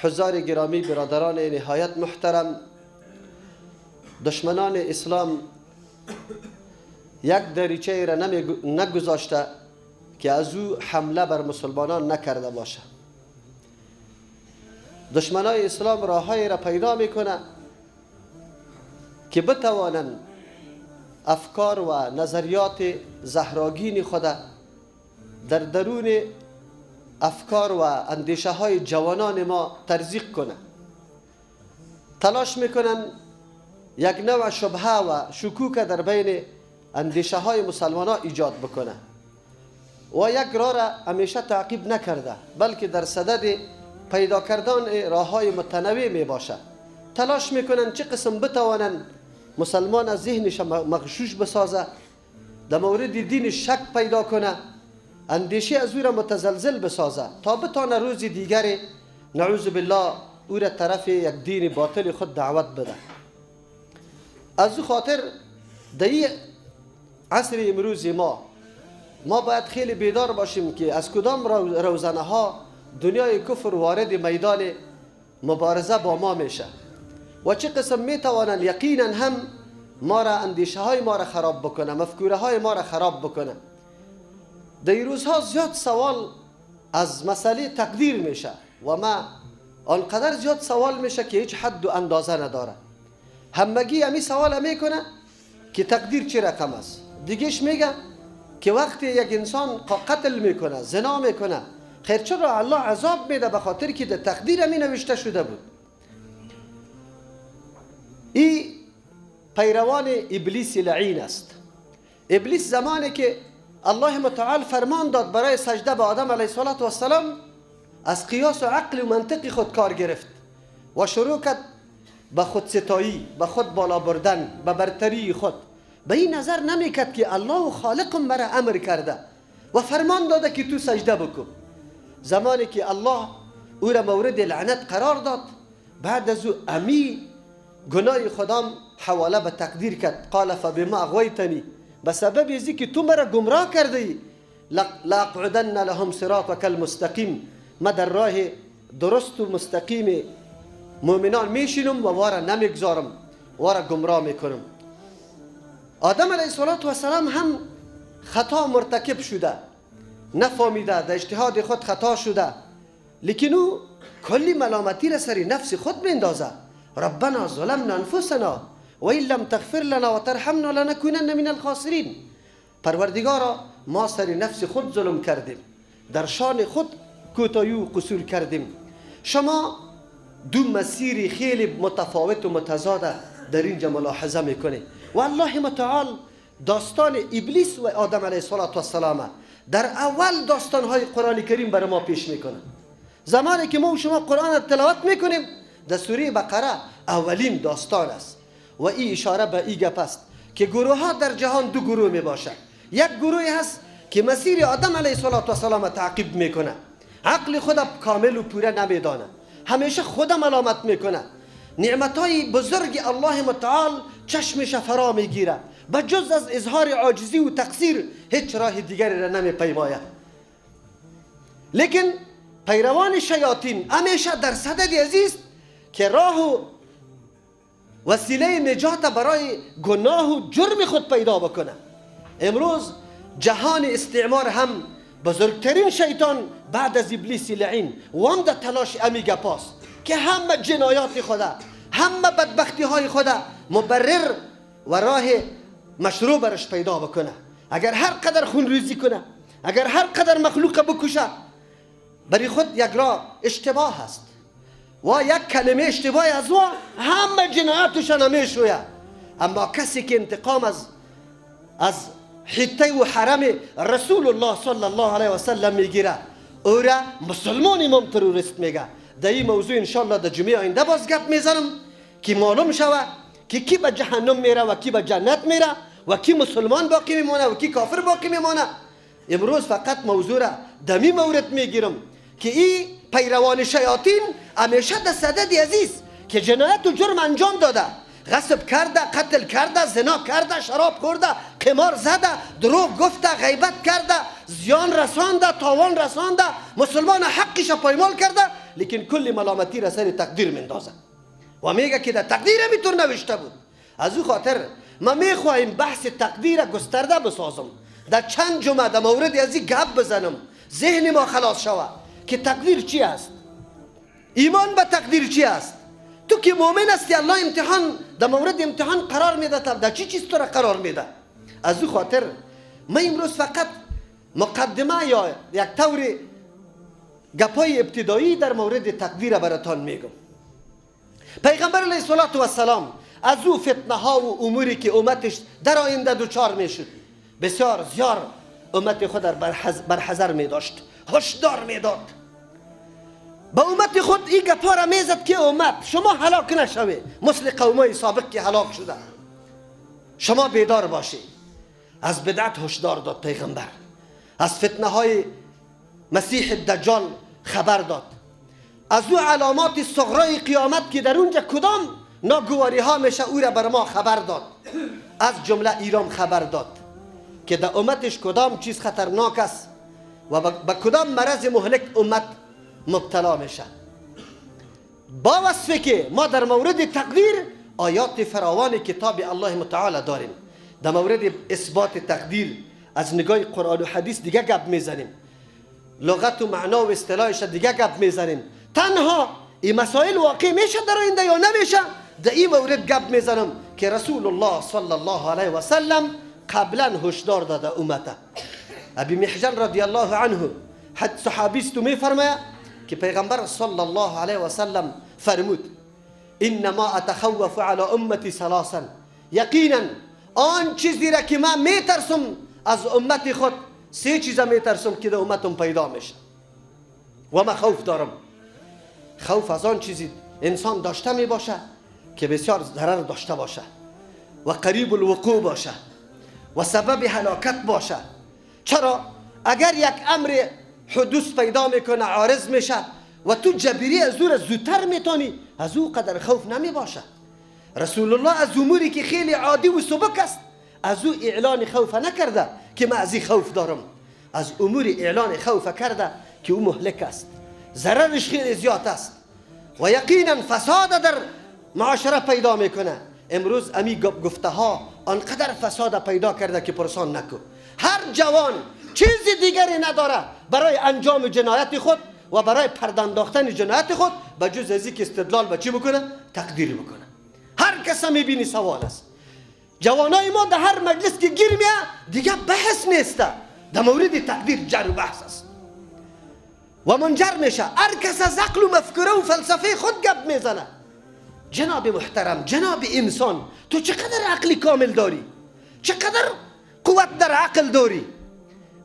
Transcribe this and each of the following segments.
حضار گرامی، برادران نهایت محترم، دشمنان اسلام یک دریچه را نگذاشته که از او حمله بر مسلمانان نکرده باشه. دشمنان اسلام راههایی را پیدا میکنه که بتوانند افکار و نظریات زهراگین خود در درون افکار و اندیشه های جوانان ما ترزیق کنه. تلاش میکنن یک نوع شبهه و شکوک در بین اندیشه های مسلمان ها ایجاد بکنه و یک راه را همیشه تعقیب نکرده، بلکه در صدد پیدا کردن راه های متنوع می باشه. تلاش میکنن چه قسم بتوانن مسلمان از ذهنش مغشوش بسازه، در مورد دینش شک پیدا کنه، اندیشه از او را متزلزل بسازه تا بتانه روز دیگر نعوذ بالله او را طرف یک دین باطل خود دعوت بده. از او خاطر در این عصر امروز ما باید خیلی بیدار باشیم که از کدام روزنه ها دنیای کفر وارد میدان مبارزه با ما میشه و چه قسم میتوانند یقینا هم ما را اندیشه های ما را خراب بکنه، مفکوره های ما را خراب بکنه. در این روزها زیاد سوال از مسئله تقدیر میشه و ما آنقدر زیاد سوال میشه که هیچ حد و اندازه نداره. همگی همی سوال میکنه که تقدیر چه رقم است. دیگهش میگه که وقتی یک انسان قتل میکنه، زنا میکنه، خیر چرا الله عذاب میده؟ به خاطر که در تقدیر همی نوشته شده بود. این پیروان ابلیس لعین است. ابلیس زمانی که الله متعال فرمان داد برای سجده به آدم علیه السلام، از قیاس و عقل و منطق خود کار گرفت و شروع کرد به خودستایی، به خود بالا بردن، به برتری خود. به این نظر نمیکرد که الله خالقم مرا امر کرده و فرمان داده که تو سجده بکن. زمانی که الله او را مورد لعنت قرار داد، بعد از او امی گناه خودم حواله به تقدیر کرد. قال فبما اغویتنی، به سبب ازی که تو مرا گمراه کردی، لاقعدن لهم صراطک المستقیم، ما در راه درست و مستقیم مؤمنان میشینم و وارا نمیگذارم، وارا گمراه میکنم. آدم علیه السلام هم خطا مرتکب شده، نفهمیده، در اجتهاد خود خطا شده، لیکن او کلی ملامتی را سر نفس خود میندازه. ربنا ظلمنا انفسنا و این لم تغفر لنا و ترحمنا لنکونن من الخاسرین. پروردگارا ما سر نفس خود ظلم کردیم، در شان خود کوتاهی و قصور کردیم. شما دو مسیر خیلی متفاوت و متضاد در اینجا ملاحظه میکنه و الله متعال داستان ابلیس و آدم علیه السلام در اول داستانهای قرآن کریم برای ما پیش میکنه. زمانی که ما و شما قرآن تلاوت میکنیم، در سوره بقره اولین داستان است و این اشاره به این گپ است که گروه ها در جهان دو گروه می باشه. یک گروهی هست که مسیر آدم علیه السلام تعقیب میکنه، عقل خود کامل و پوره نمیدانه، همیشه خود ملامت میکنه، نعمتهای بزرگ الله متعال چشمش فرا میگیره، به جز از اظهار عاجزی و تقصیر هیچ راه دیگری را نمیپیماید. لیکن پیروان شیاطین همیشه در صدد عزیز که راه و وسیله نجات برای گناه و جرم خود پیدا بکنه. امروز جهان استعمار هم بزرگترین شیطان بعد از ابلیس لعین و هم در تلاش امی گپاست که همه جنایات خدا، همه بدبختی های خدا مبرر و راه مشروع برش پیدا بکنه. اگر هر قدر خون ریزی کنه، اگر هر قدر مخلوق بکشه، برای خود یک راه اشتباه است و یک کلمه اشتباه از او همه جنایاتش نمیشویه. اما کسی که انتقام از حته و حرم رسول الله صلی الله علیه و سلم میگیره، او را مسلمان امام تروریست میگه. در این موضوع انشاءالله در جمعه آینده باز گپ میزنم که معلوم شوه که کی به جهنم میره و کی به جنت میره و کی مسلمان باقی میمونه و کی کافر باقی میمونه. امروز فقط موضوع را دمی مورد میگیرم که این پیروان شیاطین همیشه در صدد عزیز که جنایت و جرم انجام داده، غصب کرده، قتل کرده، زنا کرده، شراب خورده، قمار زده، دروغ گفته، غیبت کرده، زیان رسانده، تاوان رسانده، مسلمان حقش پایمال کرده، لیکن کل ملامتی را سر تقدیر میندازه و میگه که در تقدیر میتور نوشته بود. از او خاطر ما میخواهیم بحث تقدیر گسترده بسازم، در چند جمعه در مورد از این گپ بزنم، ذهن ما خلاص شود که تقدیر چی است، ایمان به تقدیر چی است. تو که مؤمن هستی الله امتحان در مورد امتحان قرار میده، در چی چیز تو را قرار میده. از او خاطر من امروز فقط مقدمه یا یک طور گپای ابتدایی در مورد تقدیر براتان میگم. پیغمبر علیه السلام از او فتنه ها و اموری که امتش در آینده دوچار میشد بسیار زیاد امت خود بر حذر میداشت، هشدار میداد. با امت خود این گپا را میزد که امت شما هلاک نشوه مثل قومای سابق که هلاک شده، شما بیدار باشید. از بدعت هشدار داد پیغمبر، از فتنه های مسیح دجال خبر داد، از او علامات صغرای قیامت که در اونجا کدام ناگواری ها میشه او را بر ما خبر داد. از جمله ایران خبر داد که در امتش کدام چیز خطرناک است و با کدام مرض مهلک امت مبتلا میشه. با وصفه که ما در مورد تقدیر آیات فراوان کتاب الله متعال داریم. در مورد اثبات تقدیر از نگاه قرآن و حدیث دیگه گپ میزنیم، لغت و معنا و اصطلاحش دیگه گپ میزنیم. تنها این مسائل واقع میشه در آینده یا نمیشه، در این مورد گپ میزنم که رسول الله صلی الله علیه و سلم قبلا هشدار داده امته. ابی محجن رضی الله عنه حد صحابیست میفرماید که پیغمبر صلی الله علیه و سلم فرمود انما اتخوف علی امتی ثلاثا، یقینا آن چیزی را که من میترسم از امت خود سه چیزا میترسم که در امتم پیدا میشه و من خوف دارم. خوف از آن چیزی انسان داشته می باشه که بسیار ضرر داشته باشه و قریب الوقوع باشه و سبب هلاکت باشه. چرا؟ اگر یک امر حدوث پیدا میکنه، عارض میشه و تو جبری از او را زودتر میتونی، از او قدر خوف نمی باشه. رسول الله از اموری که خیلی عادی و سبک است از او اعلان خوف نکرده که من از این خوف دارم، از امور اعلان خوف کرده که او مهلک است، ضررش خیلی زیاد است و یقینا فساد در معاشره پیدا میکنه. امروز امی گفته ها آنقدر فساد پیدا کرده که پرسان نکن. هر جوان چیزی دیگری نداره برای انجام جنایت خود و برای پرداختن جنایت خود به جز ازی که استدلال به چی بکنه؟ تقدیر بکنه. هر کس میبینی سوال است. جوانای ما در هر مجلس که گیر میه دیگه بحث نیسته، در مورد تقدیر جر و بحث است و منجر میشه. هر کس از عقل و مفکوره و فلسفه خود گپ میزنه. جناب محترم، جناب انسان، تو چقدر عقلی کامل داری؟ چقدر قوت در عقل داری؟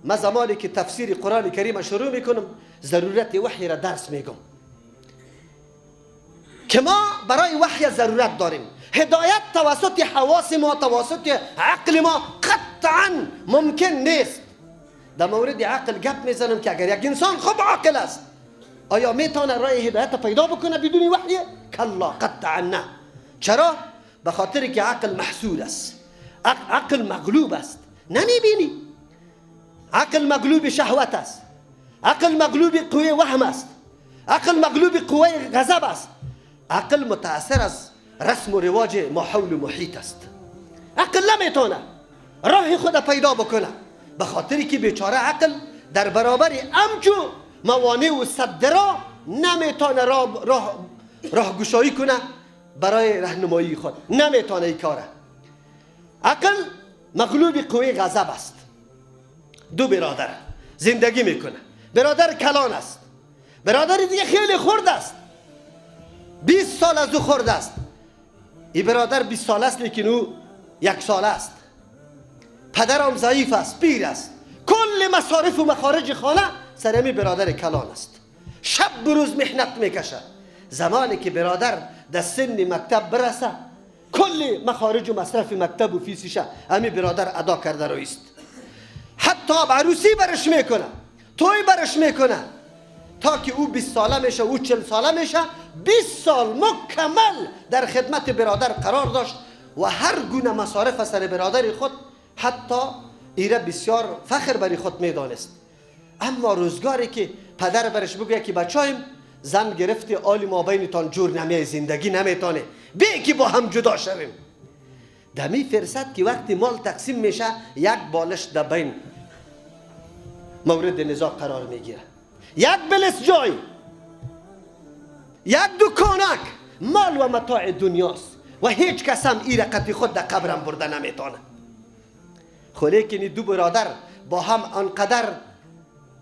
من زمانی که تفسیر قرآن کریم شروع میکنم ضرورت وحی را درس میگم که ما برای وحی ضرورت داریم. هدایت توسط حواس ما، توسط عقل ما قطعا ممکن نیست. در مورد عقل گپ میزنم که اگر یک انسان خوب عاقل است آیا میتونه راه هدایت پیدا بکنه بدون وحی؟ کلا، قطعا نه. چرا؟ به خاطر که عقل محسود است، عقل مغلوب است. نمیبینی؟ عقل مغلوب شهوت است، عقل مغلوب قوه وهم است، عقل مغلوب قوه غضب است، عقل متاثر از رسم و رواج ما حول و محیط است. عقل نمیتونه راه خود پیدا بکنه به خاطری که بیچاره عقل در برابر امچو موانع و صدرا نمیتونه راه گشایی کنه برای راهنمایی خود، نمیتونه این کاره. عقل مغلوب قوه غضب است. دو برادر زندگی میکنه، برادر کلان است، برادر دیگه خیلی خرد است، 20 سال از او خرد است. این برادر 20 سال است لیکن او 1 سال است. پدرم ضعیف است، پیر است، کل مصارف و مخارج خانه سر امی برادر کلان است. شب و روز محنت میکشه. زمانی که برادر در سن مکتب برسه کل مخارج و مصرف مکتب و فیسشه امی برادر ادا کرده رویست. حتی عروسی برش میکنه، توی برش میکنه تا که او 20 ساله میشه، او 40 ساله میشه. 20 سال مکمل در خدمت برادر قرار داشت و هر گونه مصارف سر برادر خود حتی ایره بسیار فخر بری خود میدانست. اما روزگاری که پدر برش بگوید که بچه‌ایم زن گرفتی آلی ما بینتان جور نمیه، زندگی نمیتانه، بی که با هم جدا شویم. دمی فرصت که وقتی مال تقسیم میشه یک بالش در بین مورد نزاع قرار میگیره، یک بلس جای، یک دکانک، مال و متاع دنیاست و هیچ کس هم این رقتی خود در قبرم برده نمیتانه. لیکن دو برادر با هم انقدر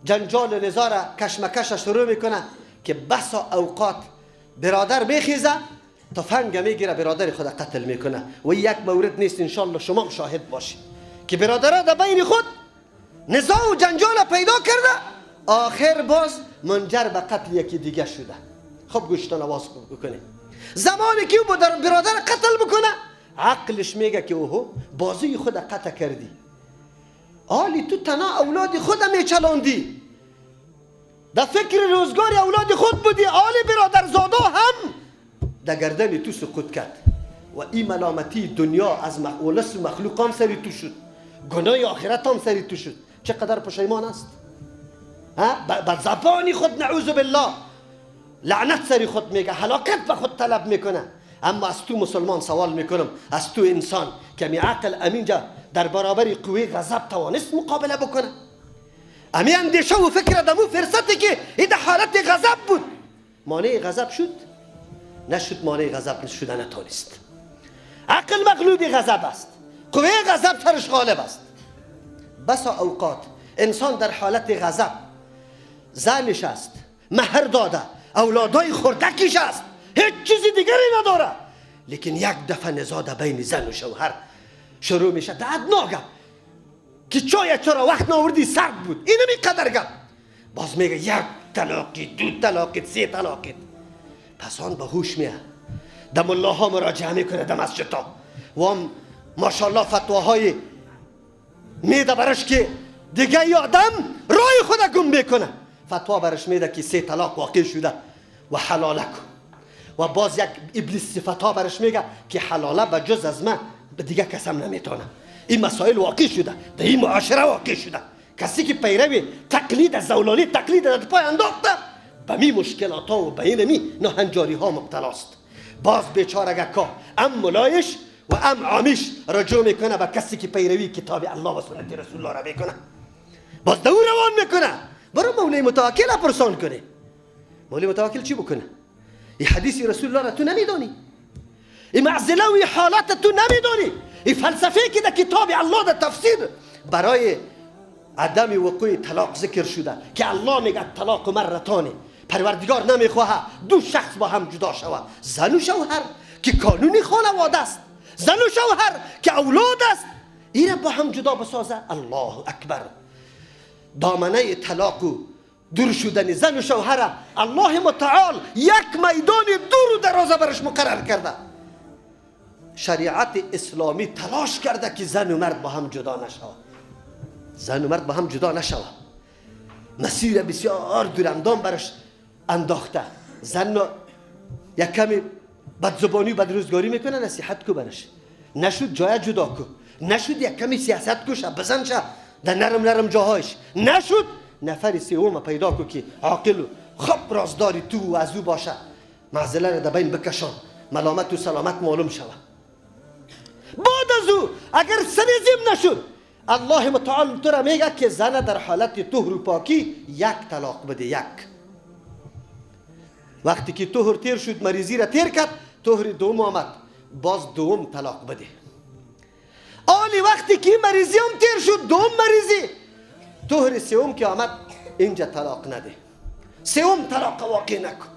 جنجال و نزاع را کشمکش شروع میکنه که بسا اوقات برادر میخیزه تفنگ میگیره برادر خود قتل میکنه. و یک مورد نیست، انشالله شما هم شاهد باشید که برادرها در بین خود نزاع و جنجال پیدا کرده، آخر باز منجر به قتل یکی دیگه شده. خب گوشتان آواز بکنه. زمانی که او برادر قتل بکنه عقلش میگه که اوهو بازی خود قتل کردی، آلی تو تنها اولاد خود میچلاندی، در فکر روزگار اولاد خود بودی، آلی برادر زادا هم در گردن تو سقوط کرد و این ملامتی دنیا از مخلوق مخلوقان سری تو شد، گناه آخرت هم سری تو شد. چقدر پشیمان است به زبانی خود نعوذ بالله لعنت سری خود میگه، هلاکت به خود طلب میکنه. اما از تو مسلمان سوال میکنم، از تو انسان کمی عقل امینجا در برابر قوه غضب توانست مقابله بکنه؟ امی اندیشه و فکر دمو فرصتی که این حالت غضب بود مانع غضب شد؟ نشد، مانع غضب شده نتانست. عقل مغلوب غضب است، قوه غضب سرش غالب است. بسا اوقات انسان در حالت غضب زنش است، مهر داده، اولادای خردکیش است، هیچ چیزی دیگری نداره، لیکن یک دفعه نزاع بین زن و شوهر شروع میشه. دعد ناگم که چرا وقت ناوردی سرد بود، اینم این قدر گم، باز میگه یک طلاقی، دو طلاقی، سه طلاقی. پس آن به هوش میه، در ملاها مراجعه میکنه، در مسجد ها و هم ماشاءالله فتواهای میده برش که دیگه ای آدم رای خود گم میکنه. فتوا برش میده که سه طلاق واقع شده و حلاله کن. و باز یک ابلیس صفتا برش میگه که حلاله به جز از من به دیگه کسم نمیتونه. این مسائل واقع شده، در این معاشره واقع شده. کسی که پیروی تقلید از زولانی تقلید از پای انداخته به می مشکلات ها و به این ناهنجاری ها مبتلاست. باز بیچاره گکا ام ملایش و ام عامیش رجوع میکنه به کسی که پیروی کتاب الله و سنت رسول الله را میکنه، باز دور روان میکنه. برو مولای متوکل پرسان کنه، مولای متوکل چی بکنه؟ این حدیث رسول الله را تو نمیدانی، این معزله و این حالت تو نمیدانی، این فلسفه که در کتاب الله در تفسیر برای عدم وقوع طلاق ذکر شده که الله میگه طلاق مرتانه، پروردگار نمیخواه دو شخص با هم جدا شود، زن و شوهر که قانونی خانواده است، زن و شوهر که اولاد است، این با هم جدا بسازه. الله اکبر. دامنه طلاق و دور شدن زن و شوهر الله متعال یک میدان دور و درازه برش مقرر کرده. شریعت اسلامی تلاش کرده که زن و مرد با هم جدا نشود، زن و مرد با هم جدا نشود. مسیر بسیار دوراندام برش انداخته. زن یک کمی بدزبانی و بدروزگاری میکنه، نصیحت کو برش، نشد جای جدا کو، نشد یک کمی سیاست کوش بزن شه در نرم جاهایش، نشد نفر سوم پیدا کو که عاقل و خب رازداری تو و از او باشه، معزله را در بین بکشان، ملامت و سلامت معلوم شود. بعد از او اگر سنزیم نشد، الله متعال تو را میگه که زن در حالت طهر و پاکی یک طلاق بده. یک وقتی که طهر تیر شد، مریضی را تیر کرد، طهر دوم آمد، باز دوم طلاق بده. آلی وقتی که مریضی هم تیر شد، دوم مریضی، طهر سوم که آمد، اینجا طلاق نده، سوم طلاق واقع نکن.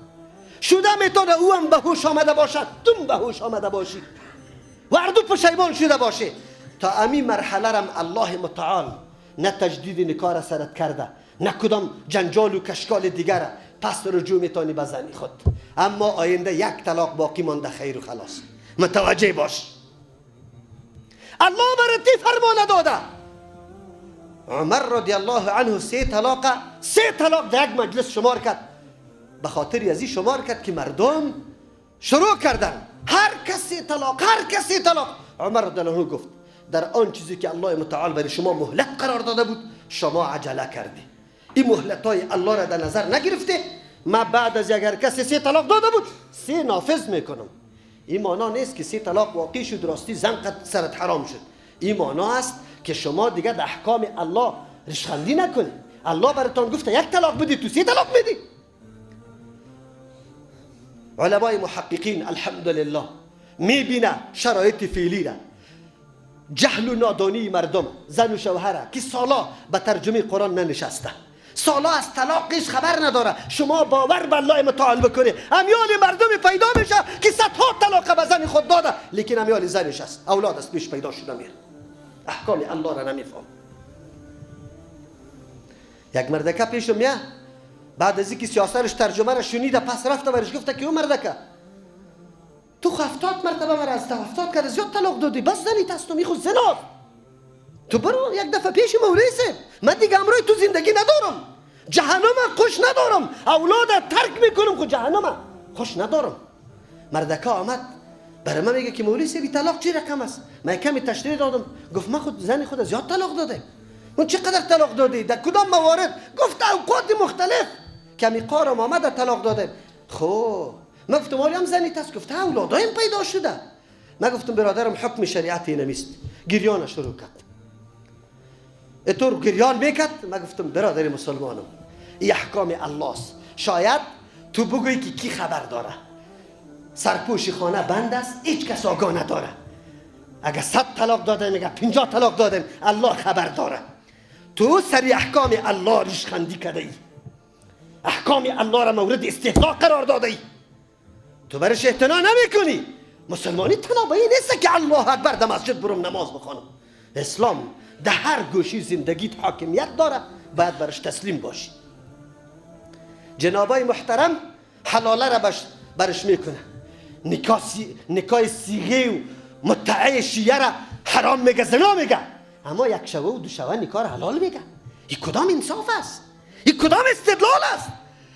شده میتونه او هم به هوش آمده باشد، تم به هوش آمده باشی و اردو پشیمان شده باشه. تا امی مرحله رم الله متعال نه تجدید نکاح را سرت کرده، نه کدام جنجال و کشکال دیگر، پس رجوع میتونی به زنی خود. اما آینده یک طلاق باقی مانده، خیر و خلاص. متوجه باش، الله برتی فرمان داده. عمر رضی الله عنه سه طلاق در یک مجلس شمار کرد. به خاطر ازی شمار کرد که مردم شروع کردن هر کسی طلاق. عمر رضی الله عنه گفت در آن چیزی که الله متعال برای شما مهلت قرار داده بود شما عجله کردی، این مهلت های الله را در نظر نگرفته من بعد از اگر کسی 3 طلاق داده بود 3 نافذ میکنم. این معنا نیست که 3 طلاق واقع شد راستی زن قد سرت حرام شد. این معنا است که شما دیگه در احکام الله ریشخندی نکنید. الله براتون گفته 1 طلاق بدید تو 3 طلاق میدی. علمای محققین الحمدلله میبینه شرایط فعلی را، جهل و نادانی مردم، زن و شوهره که سالا به ترجمه قرآن ننشسته، سالا از طلاقش خبر نداره. شما باور به الله متعال بکنه امیال مردم پیدا میشه که 100 ها طلاق به زن خود داده، لیکن امیال زنش است، اولاد است پیش پیدا شده میره. احکام الله را نمیفهم. یک مردکه پیشم میاد، بعد از اینکه سیاستش ترجمه را شنیده پس رفته برش گفته که اون مردکه تو 70 مرتبه مرا از 70 کرده زیاد طلاق دادی، بس زنیت هستم، این خود زنا. تو برو یک دفعه پیش مولوی صاحب، من دیگه امروز تو زندگی ندارم، جهنم خوش ندارم، اولاد ترک میکنم، خود جهنم خوش ندارم. مردکه آمد برای من میگه که مولوی صاحب طلاق چی رقم است؟ من کمی تشریح دادم، گفت من خود زن خود زیاد طلاق داده. اون چقدر طلاق دادی؟ در کدام موارد؟ گفت اوقات مختلف. کمی قارم آمد طلاق داده. خب من گفتم مولوی هم زنیت است؟ گفت اولادایم پیدا شده. من گفتم برادرم حکم شریعت این نیست. گریان شروع کرد. اتور گریان میکرد. من گفتم برادر مسلمانم این احکام الله است. شاید تو بگویی که کی خبر داره، سرپوش خانه بند است، هیچ کس آگاه نداره. اگر 100 طلاق داده میگه 50 طلاق دادم، الله خبر داره. تو سری احکام الله ریشخندی کرده ای، احکام الله را مورد استهزاء قرار داده ای، تو برش اعتنا نمی کنی. مسلمانی تنها به این نیست که الله اکبر در مسجد برم نماز بخوانم. اسلام در هر گوشی زندگیت حاکمیت داره، باید برش تسلیم باشی. جنابای محترم حلاله را برش میکنه، نکاح صیغه و متعه شیعه را حرام میگه، زنا میگه، اما 1 شبه و 2 شبه نکاح حلال میگه. این کدام انصاف است؟ این کدام استدلال است؟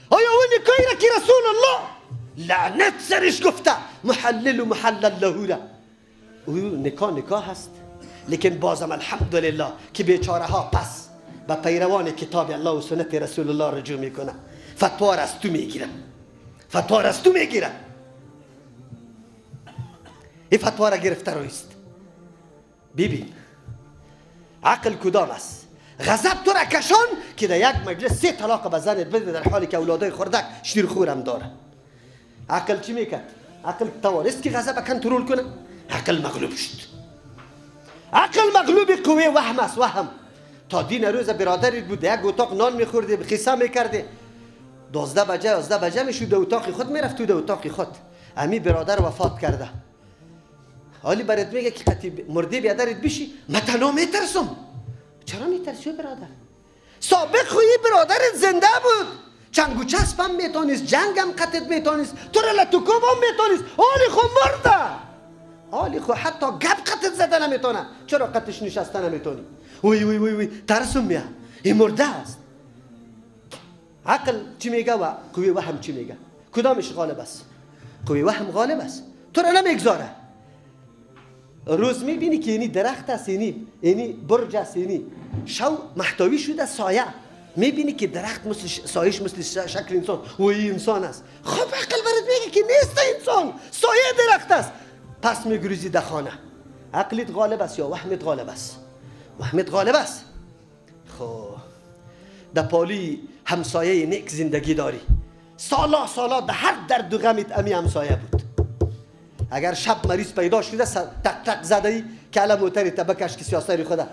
آیا اون نکاحی را که رسول الله لعنت سرش گفته محلل و محلل له را، او نکاح هست؟ لیکن بازم الحمدلله که بیچاره ها پس به پیروان کتاب الله و سنت رسول الله رجوع میکنه، فتوا را از تو میگیره، فتوا را از تو میگیره. این فتوا را گرفته رویست. ببین عقل کدام است؟ غضب تو را کشان که در یک مجلس 3 طلاق به زنت بده در حالی که اولادای خردک شیر هم داره. عقل چی میکرد؟ عقل توانست که غضب کنترل کنه؟ عقل مغلوب شد. عقل مغلوب قوه وهم است. وهم تا دین روز برادری بود یک اتاق نان میخورده، خیسه میکرده، 12 بجه 11 بجه میشد در اتاق خود میرفت تو در اتاق خود. امی برادر وفات کرده، حالی برات میگه که قطعی مرده بیادرت بشی، من تنها میترسم. چرا میترسی برادر؟ سابق خوی برادرت زنده بود، چنگ و چسب هم میتونست، جنگ هم قطعت میتونست، تو را لطوکوب هم میتونست، حالی خو مرده، حالی خو حتی گپ قطعت زده نمیتونه. چرا قطعش نشسته نمیتونی؟ وی وی وی وی ترسم میاد، این مرده است. عقل چی میگه و قوی وهم چی میگه؟ کدامش غالب است؟ قوی وهم غالب است، تو را نمیگذاره. روز میبینی که اینی درخت است، اینی برج است، اینی شو محتوی شده سایه، میبینی که درخت مثل سایش مثل شکل انسان و این انسان است. خب عقل برات میگه که نیست انسان، سایه درخت است. پس میگریزی در خانه. عقلت غالب است یا وهمت غالب است؟ وهمت غالب است. خب در پالی همسایه نیک زندگی داری، سالا در هر درد و غمت امی همسایه بود. اگر شب مریض پیدا شده تک تک زده ای که الان موتری تبکش که سیاستری خدا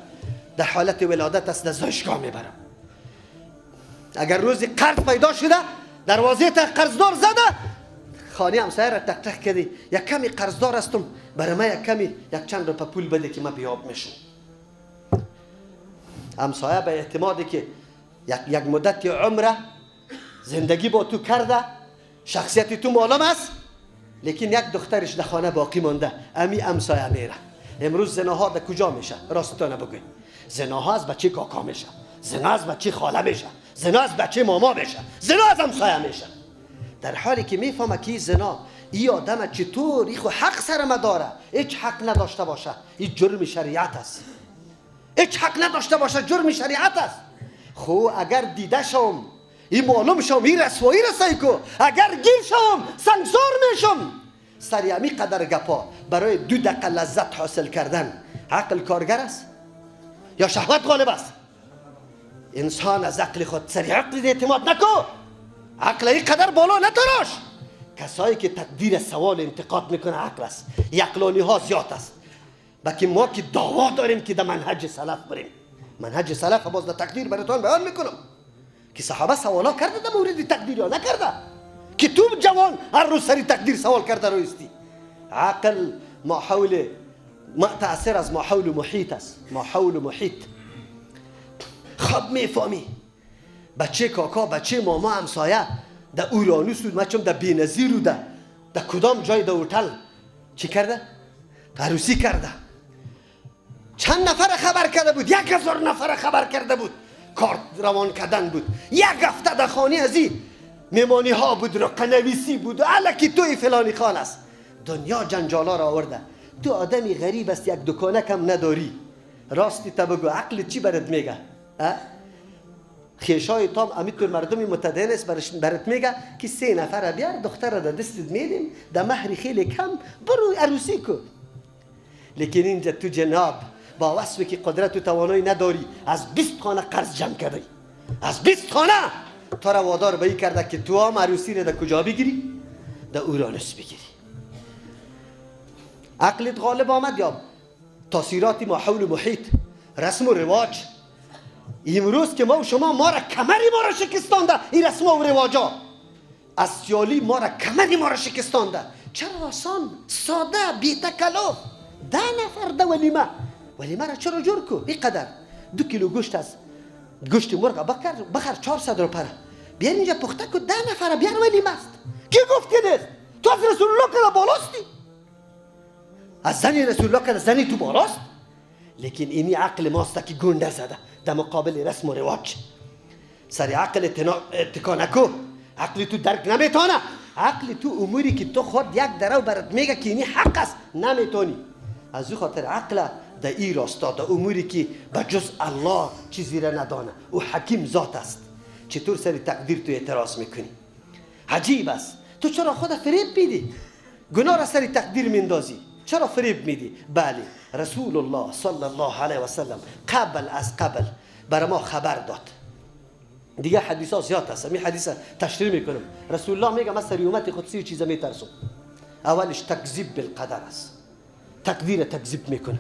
در حالت ولادت است در زایشگاه میبرم. اگر روزی قرض پیدا شده دروازه تا قرضدار زده، خانه همسایه را تک تک کردی، یک کمی قرضدار هستم برای من یک کمی یک چند روپه پول بده که من بیاب میشم. همسایه به اعتمادی که یک مدت عمره زندگی با تو کرده، شخصیت تو معلوم است، لیکن یک دخترش در خانه باقی مانده، امی همسایه میره. امروز زناها در کجا میشه؟ راستانه بگوی، زناها از بچه کاکا میشه، زنا از بچه خاله میشه، زنا از بچه ماما میشه، زنا از همسایه میشه. در حالی که میفهمه که زنا این آدم چطور این خو حق سرمه داره، هیچ حق نداشته باشه، این جرم شریعت است. هیچ حق نداشته باشه، جرم شریعت است. خو اگر دیده شم این معلوم شم این رسوایی رسایی کو اگر گیر شم سنگسار میشم. سری همی قدر گپا برای 2 دقیقه لذت حاصل کردن عقل کارگر است یا شهوت غالب است؟ انسان از عقل خود سری عقل اعتماد نکو. عقل این قدر بالا نتراش. کسایی که تقدیر سوال انتقاد میکنه عقل است. عقلانی ها زیاد است. بلکه ما که دعوا داریم که در منهج سلف بریم. منهج سلف باز در تقدیر براتون بیان میکنم که صحابه سوالا کرده در مورد تقدیر یا نکرده. که تو جوان هر روز سری تقدیر سوال کرده رویستی. عقل ما حول تأثیر از ما حول محیط است. ما حول محیط خب میفهمی بچه کاکا بچه ماما همسایه در اورانوس بود مچم در بینظیر رو در کدام جای در هتل چی کرده؟ عروسی کرده. چند نفر خبر کرده بود؟ 1000 نفر خبر کرده بود. کارت روان کردن بود. 1 هفته در خانه ازی میمانی ها بود، رقه نویسی بود و الکی توی فلانی خان است. دنیا جنجالا را آورده. تو آدمی غریب است، یک دکانه کم نداری. راستی تا بگو عقل چی برات میگه؟ خیشای تام امیتور مردمی متدین است برات میگه که 3 نفر بیار دختر را در دستت میدیم در مهر خیلی کم برو عروسی کن. لیکن اینجا تو جناب با وصفی که قدرت و توانایی نداری از 20 خانه قرض جمع کرده. از 20 خانه تو را وادار به این کرده که تو هم عروسی را در کجا بگیری؟ در اورانوس بگیری. عقلت غالب آمد یا تاثیرات ما حول محیط، رسم و رواج. امروز که ما و شما ما را کمری ما را شکستانده این رسم و رواجا. اسیالی ما را کمری ما را شکستانده. چرا آسان ساده بی تکلف 10 نفر در ولیمه را چرا جور کو؟ اینقدر 2 کیلو گوشت از گوشت مرغ بخر 400 روپیه بیار اینجا پخته کو 10 نفر بیار ولیمه است. کی گفتی نیست؟ تو از رسول الله که بالاستی؟ از زنی رسول الله که زنی تو بالاست؟ لیکن اینی عقل ماست که گنده زده در مقابل رسم و رواج. سری عقل اتکا نکو. عقل تو درک نمیتونه. عقل تو اموری که تو خود یک درو برات میگه که اینی حق است نمیتونی. از او خاطر عقل در ای راستا در اموری که بجز الله چیزی را ندانه. او حکیم ذات است. چطور سری تقدیر تو اعتراض میکنی؟ عجیب است. تو چرا خود فریب میدی؟ گناه را سری تقدیر میندازی. چرا فریب میدی؟ بله رسول الله صلی الله علیه و سلم قبل از قبل برای ما خبر داد. دیگه حدیث ها زیاد است. می حدیث تشریح میکنم. رسول الله میگه من سری امت خود 3 چیزا میترسم. اولش تکذیب بالقدر است. تقدیر تکذیب میکنه.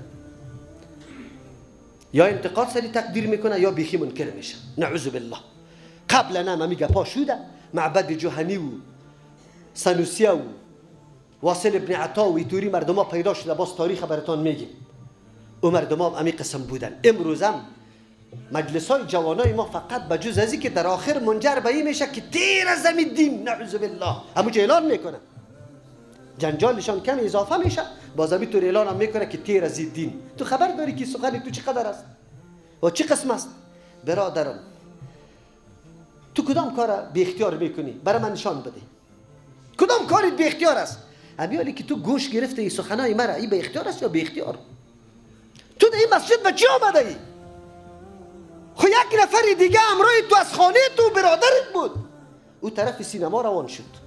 یا انتقاد سری تقدیر میکنه یا بیخی منکر میشه. نعوذ بالله. قبل ما میگه پا شده معبد جهنی و سنوسیه و واصل ابن عطا و ایتوری مردم ها پیدا شده. باز تاریخ براتون میگیم. او مردم ها امی قسم بودن. امروز هم مجلس های جوانای ما فقط بجز ازی که در آخر منجر به این میشه که تیر از زمین دین نعوذ بالله همونجا اعلان میکنه. جنجالشان کم اضافه میشه باز همی طور اعلان هم میکنه که تیر از دین. تو خبر داری که سخن تو چقدر است و چه قسم است؟ برادرم تو کدام کار بی اختیار میکنی؟ برای من نشان بده. کدام کارت بی اختیار است؟ امیالی که تو گوش گرفته این سخنای مرا این بی اختیار است یا بی اختیار؟ تو در این مسجد به چی آمده ای؟ خو یک نفر دیگه همراه تو از خانه تو برادرت بود او طرف سینما روان شد.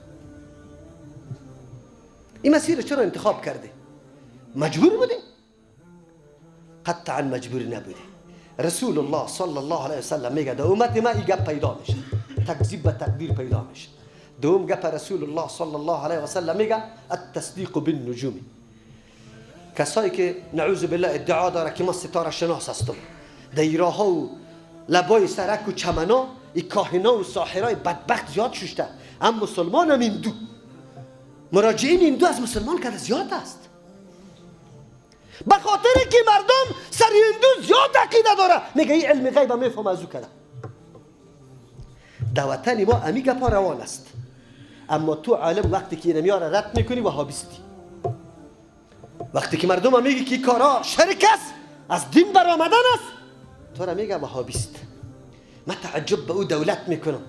این مسیر چرا انتخاب کرده؟ مجبور بوده؟ قطعا مجبور نبوده. رسول الله صلی الله علیه وسلم میگه در امت ما این گپ پیدا میشه. تکذیب به تقدیر پیدا میشه. دوم گپ رسول الله صلی الله علیه وسلم میگه التصدیق بالنجوم. کسایی که نعوذ بالله ادعا داره که ما ستاره شناس هستم در راه ها و لبای سرک و چمنا این کاهنا و ساحرای بدبخت زیاد ششته. هم مسلمان هم هندو. مراجعین هندو از مسلمان که زیاد است. به خاطر که مردم سر هندو زیاد عقیده داره میگه این علم غیب هم میفهم از او کرده. در وطن ما امی گپا روان است. اما تو عالم وقتی که اینمی ها را رد میکنی وهابیستی. وقتی که مردم میگی که کارا شرک است از دین برآمدن است تو را میگه وهابیست. من تعجب به او دولت میکنم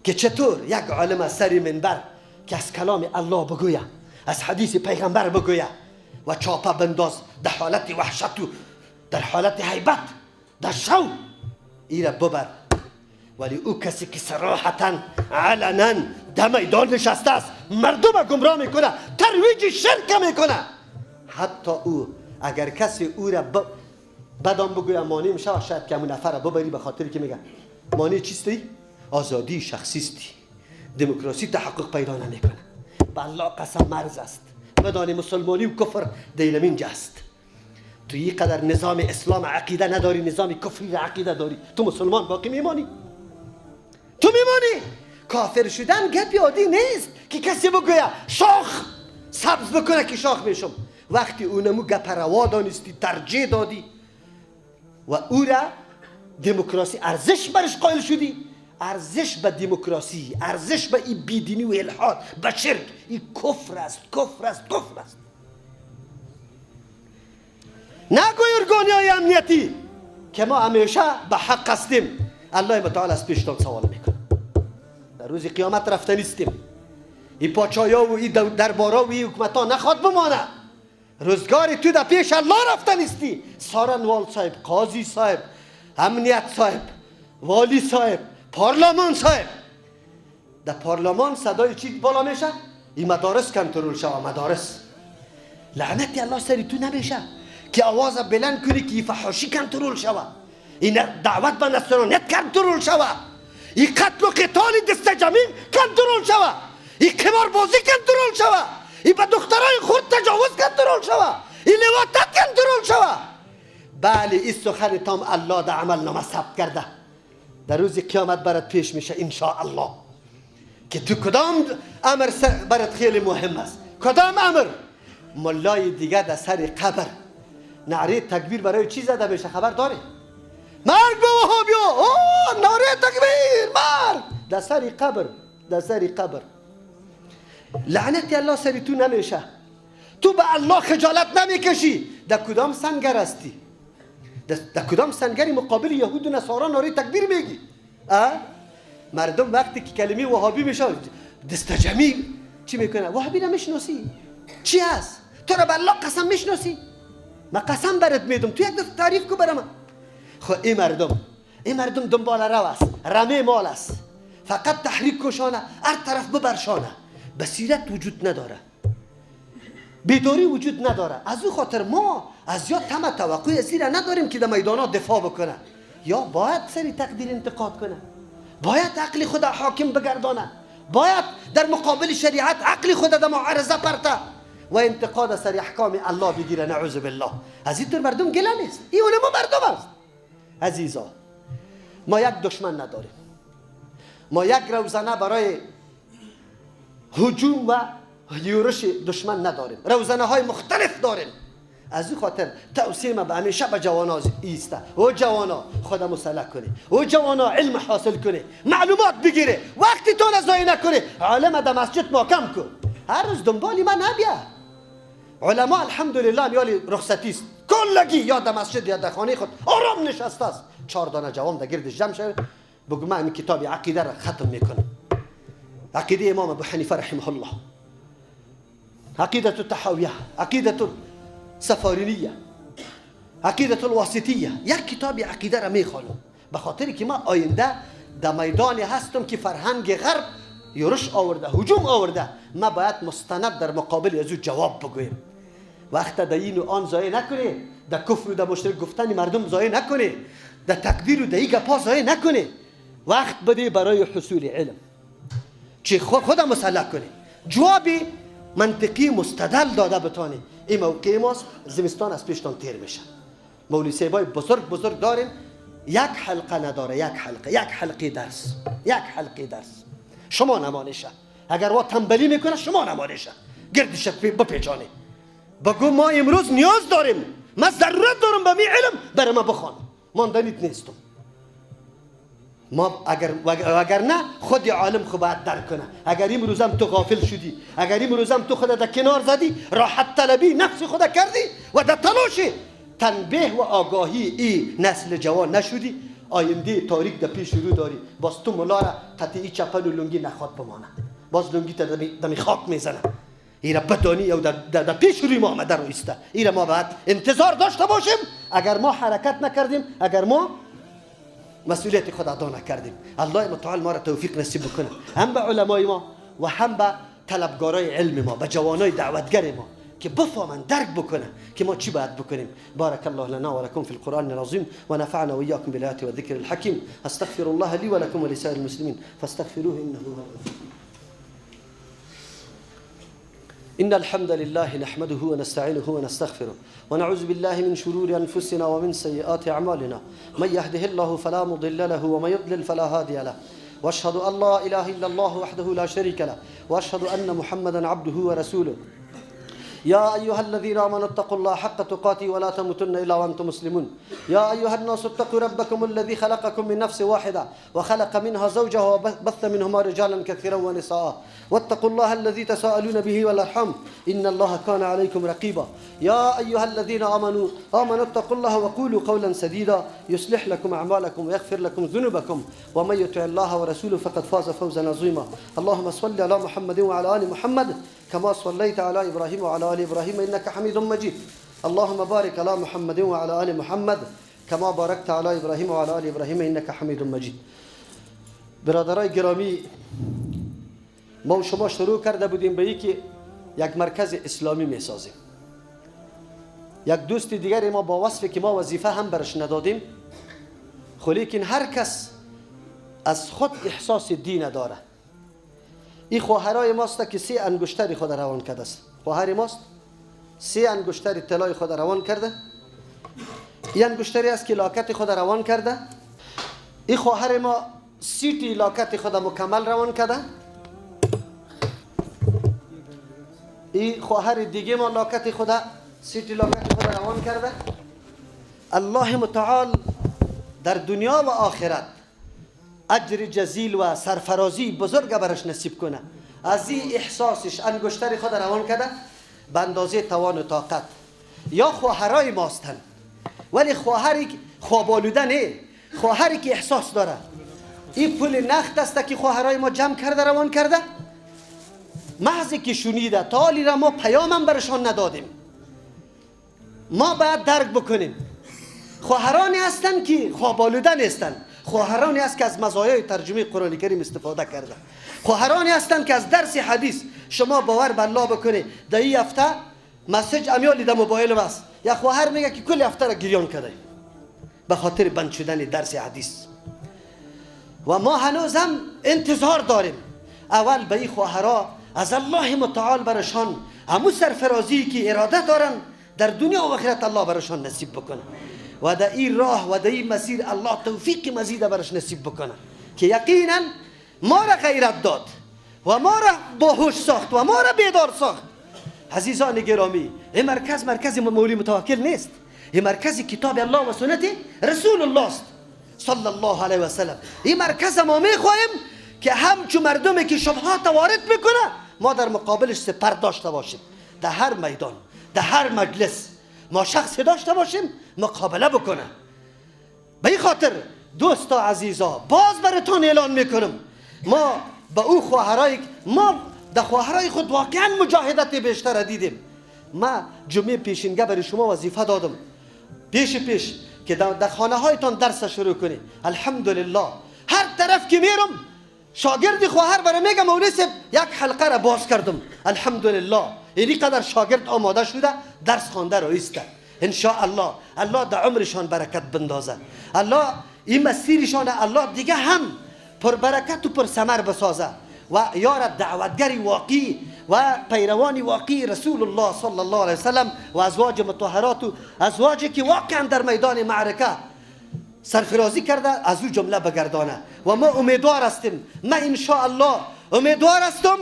که چطور یک عالم از سری منبر که از کلام الله بگویه از حدیث پیغمبر بگویه و چاپه بنداز در حالت وحشت و در حالت حیبت در شو ایره ببر ولی او کسی که صراحتا علنا در میدان نشسته است، مردم گمراه میکنه، ترویج شرک میکنه، حتی او اگر کسی او را بدان بگوید مانع میشه، شاید که همون نفر را ببری، به خاطری که میگه مانع چیستی؟ آزادی شخصیستی، دموکراسی تحقق پیدا نمیکنه. بالله قسم مرز است. بدان مسلمانی و کفر دیلمین جست. تو این قدر نظام اسلام عقیده نداری، نظام کفری عقیده داری، تو مسلمان باقی میمانی؟ تو میمانی؟ کافر شدن گپی عادی نیست که کسی بگوید شاخ سبز بکنه که شاخ میشم. وقتی اونمو گپ روا دانستی، ترجیح دادی و او را دموکراسی ارزش برش قائل شدی، ارزش به دموکراسی، ارزش به این بیدینی و الحاد، به شرک، این کفر است، کفر است، کفر است. نگوی ارگانیای امنیتی که ما همیشه به حق هستیم. الله متعال از پیشتان سوال میکنه، در روز قیامت رفته نیستیم. این پاچایا و این دربارا و این حکمتا نخواد بمانه. روزگاری تو در پیش الله رفته نیستی. سارنوال صاحب، قاضی صاحب، امنیت صاحب، والی صاحب، پارلمان صاحب. در پارلمان صدای چی بالا میشه؟ این مدارس کنترل شوه. مدارس لعنتی الله سری تو نمیشه که آواز بلند کنی که این فحاشی کنترل شوه، این دعوت به نصرانیت کنترل شوه، این قتل و قتال دست جمعی کنترل شوه، این قمار بازی کنترل شوه، این به دخترای خود تجاوز کنترل شوه، این لواطت کنترل شوه. بله این سخن تام الله در عمل نامه ثبت کرده، در روز قیامت برات پیش میشه ان شاء الله که تو کدام امر برات خیلی مهم است. کدام امر؟ ملای دیگه در سر قبر نعره تکبیر برای چی زده بشه خبر داره؟ مرگ به وهابیا، نعره تکبیر، مرگ در سر قبر، در سر قبر. لعنت الله سری تو نمیشه. تو به الله خجالت نمیکشی. در کدام سنگر هستی؟ در کدام سنگری مقابل یهود و نصارا نعره تکبیر میگی؟ مردم وقتی که کلمه وهابی میشه دست جمعی چی میکنه؟ وهابی نمیشناسی؟ چی هست؟ تو را به الله قسم میشناسی؟ من قسم برات میدم تو یک دفعه تعریف کو برام. خب این مردم دنبال رو است، رمه مال است، فقط تحریک کشانه، هر طرف ببرشانه. بصیرت وجود نداره، بیداری وجود نداره. از او خاطر ما از یا تم توقع از این نداریم که در میدانات دفاع بکنه، یا باید سری تقدیر انتقاد کنه، باید عقل خود حاکم بگردانه، باید در مقابل شریعت عقل خود در معارضه پرته و انتقاد سری احکام الله بگیره. نعوذ بالله. از این طور مردم گله نیست، این اونمو مردم است. عزیزا ما یک دشمن نداریم، ما یک روزنه برای هجوم و یورش دشمن نداریم، روزنه های مختلف داریم. از این خاطر توصیه ما به همیشه به جوانا ایسته. او جوانا خود مسلح کنه، او جوانا علم حاصل کنه، معلومات بگیره، وقتی تو نزایی نکنه. عالم در مسجد محکم کن، هر روز دنبالی من نبیا. علما الحمدلله میالی رخصتی است، کلگی یا در مسجد یا در خانه خود آرام نشسته است. 4 دانه جوان در گردش جمع شده، بگو من این کتاب عقیده را ختم میکنم. عقیده امام ابو حنیفه رحمه الله، عقیده التحاویه، عقیده سفارینیه، عقیده الواسطیه، یک کتاب عقیده را میخوانم به خاطر که ما آینده در میدانی هستم که فرهنگ غرب یورش آورده، هجوم آورده. ما باید مستند در مقابل از او جواب بگویم. وقت در این و آن ضایع نکنه، در کفر و در مشرک گفتن مردم ضایع نکنه، در تکبیر و در این گپا ضایع نکنه. وقت بده برای حصول علم، چه خود مسلح کنه، جوابی منطقی مستدل داده بتانه. این موقع ماست، زمستان از پیشتان تیر میشه. مولوی صاحبای بزرگ داریم، یک حلقه نداره، یک حلقه درس. شما نمانشه. اگر وا تنبلی میکنه شما نمانشه، گردش بپیچانه، بگو ما امروز نیاز داریم، من ضرورت دارم به می علم، برای ما بخوان، ماندنیت نیستم. ما اگر نه خود عالم خود باید درک کنه. اگر امروزم تو غافل شدی، اگر امروزم تو خود در کنار زدی، راحت طلبی نفس خود کردی و در تلاش تنبیه و آگاهی این نسل جوان نشدی، آینده تاریک در پیش رو داری. باز تو ملا را قطعی چپل و لنگی نخواد بمانه، باز لنگی تا دمی خاک میزنه. ایره بدانی او در پیش روی ما آمده رو ایسته. ایره ما باید انتظار داشته باشیم. اگر ما حرکت نکردیم، اگر ما مسئولیت خود ادا نکردیم. الله متعال ما را توفیق نصیب بکنه، هم به علمای ما و هم به طلبگارای علم ما، به جوانای دعوتگر ما که بفهمن، درک بکنن که ما چی باید بکنیم. بارك الله لنا ولكم في القرآن العظيم ونفعنا وإياكم بالآيات والذكر الحكيم. استغفر الله لي ولكم ولسائر المسلمين فاستغفروه إنه هو الغفور. إن الحمد لله نحمده ونستعينه ونستغفره ونعوذ بالله من شرور أنفسنا ومن سيئات أعمالنا. من يهده الله فلا مضل له ومن يضلل فلا هادي له. وأشهد أن لا إله إلا الله وحده لا شريك له وأشهد أن محمدا عبده ورسوله. يا أيها الذين آمنوا اتقوا الله حق تقاته ولا تموتن إلا وأنتم مسلمون. يا أيها الناس اتقوا ربكم الذي خلقكم من نفس واحدة وخلق منها زوجها وبث منهما رجالا كثيرا ونساء واتقوا الله الذي تساءلون به والأرحام إن الله كان عليكم رقيبا. يا أيها الذين آمنوا اتقوا الله وقولوا قولا سديدا يصلح لكم أعمالكم ويغفر لكم ذنوبكم ومن يطع الله ورسوله فقد فاز فوزا عظيما. اللهم صل على محمد وعلى آل محمد كما صليت على إبراهيم وعلى آل إبراهيم إنك حميد مجيد. اللهم بارك على محمد وعلى آل محمد كما باركت على إبراهيم وعلى آل إبراهيم إنك حميد مجيد. برادرای گرامی، ما و شما شروع کرده بودیم به اینکه یک مرکز اسلامی میسازیم. یک دوست دیگری ما با وصفی که ما وظیفه هم برش ندادیم، لیکن هر کس از خود احساس دین داره. این خواهرای ماست که 3 انگشتری خود روان کرده است. خواهر ماست 3 انگشتری طلای خود روان کرده. این انگشتری است که لاکت خود روان کرده. این خواهر ما 30 لاکت خود مکمل روان کرده. این خواهر دیگه ما لاکت خود 30 لاکت خود روان کرده. الله متعال در دنیا و آخرت اجر جزیل و سرفرازی بزرگ برش نصیب کنه. از این احساسش انگشتری خود روان کرده به اندازه توان و طاقت. یا خواهرای ماستن، ولی خواهری خوابالوده نه، خواهری که احساس داره. این پول نخت است که خواهرای ما جمع کرده روان کرده. محض که شنیده تا حالی را ما پیامم برشان ندادیم. ما باید درک بکنیم خواهرانی هستن که خوابالوده نیستن. خواهرانی است که از مزایای ترجمه قرآن کریم استفاده کرده. خواهرانی هستند که از درس حدیث شما باور به الله بکنی. در این هفته مسیج امیالی در موبایل است، یا خواهر میگه که کل هفته را گریان کرده به خاطر بند شدن درس حدیث. و ما هنوز هم انتظار داریم اول به این خواهرها از الله متعال برشان همون سرفرازی که اراده دارن در دنیا و آخرت الله برشان نصیب بکنه و در این راه و در این مسیر الله توفیق مزید برش نصیب بکنه که یقینا ما را غیرت داد و ما را باهوش ساخت و ما را بیدار ساخت. عزیزان گرامی، این مرکز مولی متوکل نیست. این مرکز کتاب الله و سنت رسول الله است صلی الله علیه و سلم. این مرکز ما میخواهیم که همچون مردمی که شبهات وارد میکنه ما در مقابلش سپر داشته باشیم. در هر میدان، در هر مجلس ما شخصی داشته باشیم مقابله بکنه. به این خاطر دوستا عزیزا باز براتون اعلان میکنم، ما به او خواهرای ما در خواهرای خود واقعا مجاهدت بیشتر دیدیم. ما جمعه پیشینگه برای شما وظیفه دادم پیش که در خانه هایتان درس شروع کنی. الحمدلله هر طرف که میرم شاگرد خواهر برای میگم مولوی صاحب یک حلقه را باز کردم. الحمدلله اینی قدر شاگرد آماده شده درس خوانده رایسته. ان شاء الله الله در عمرشان برکت بندازه. الله این مسیرشان الله دیگه هم پر برکت و پر ثمر بسازه و یارد دعوتگری واقعی و پیروانی واقعی رسول الله صلی الله علیه وسلم و ازواج مطهرات و ازواجی که واقعا در میدان معرکه سرفرازی کرده از او جمله بگردانه. و ما امیدوار هستیم، ما ان شاء الله امیدوار هستم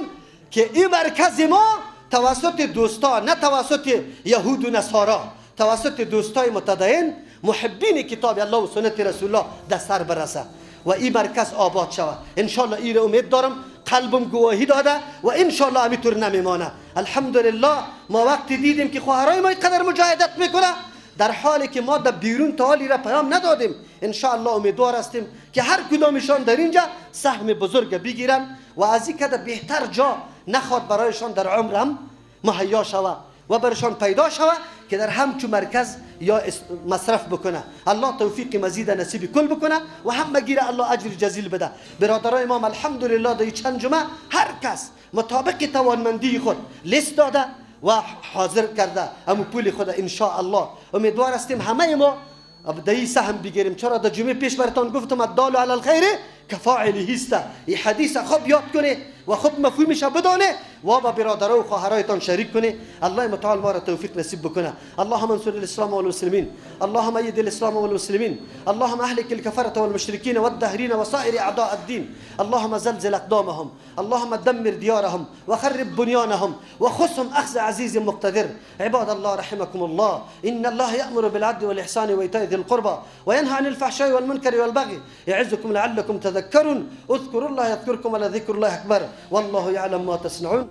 که این مرکز ما توسط دوستا، نه توسط یهود و نصارا، توسط دوستای متدین محبین کتاب الله و سنت رسول الله در سر برسه و این مرکز آباد شود. ان شاء الله این امید دارم، قلبم گواهی داده و ان شاء الله همینطور نمیمانه. الحمدلله ما وقتی دیدیم که خواهرای ما اینقدر مجاهدت میکنه در حالی که ما در بیرون تا حالی را پیام ندادیم، ان شاء الله امیدوار هستیم که هر کدامشان در اینجا سهم بزرگ بگیرن و از این که بهتر جا نخواد برایشان در عمرم مهیا شود و برشان پیدا شود که در همچون مرکز یا مصرف بکنه. الله توفیق مزید نصیب کل بکنه و همه گیره الله اجر جزیل بده. برادرای امام الحمدلله در چند جمعه هر کس مطابق توانمندی خود لیست داده و حاضر کرده اما پول خود ان شاء الله. امیدوار هستیم همه ما بدهی سهم بگیریم، چرا در جمعه پیش براتون گفتم الدال علی الخیر کفاعله است. این حدیث خوب یاد کنه و خوب مفهومش بدانه و با برادرها و خواهرایتان شریک کنه. الله متعال ما را توفیق نصیب بکنه. اللهم انصر الاسلام والمسلمين، اللهم ايد الاسلام والمسلمين، اللهم اهلك الكفرة والمشركين والداهرين وسائر اعداء الدين، اللهم زلزل اقدامهم، اللهم دمر ديارهم وخرب بنيانهم وخصهم اخذ عزيز مقتدر. عباد الله رحمكم الله، ان الله يأمر بالعدل والاحسان وايتاء ذي القربى وينهى عن الفحشاء والمنكر والبغي يعظكم لعلكم تذكرون. اذكروا الله يذكركم ولذكر الله اكبر والله يعلم ما تصنعون.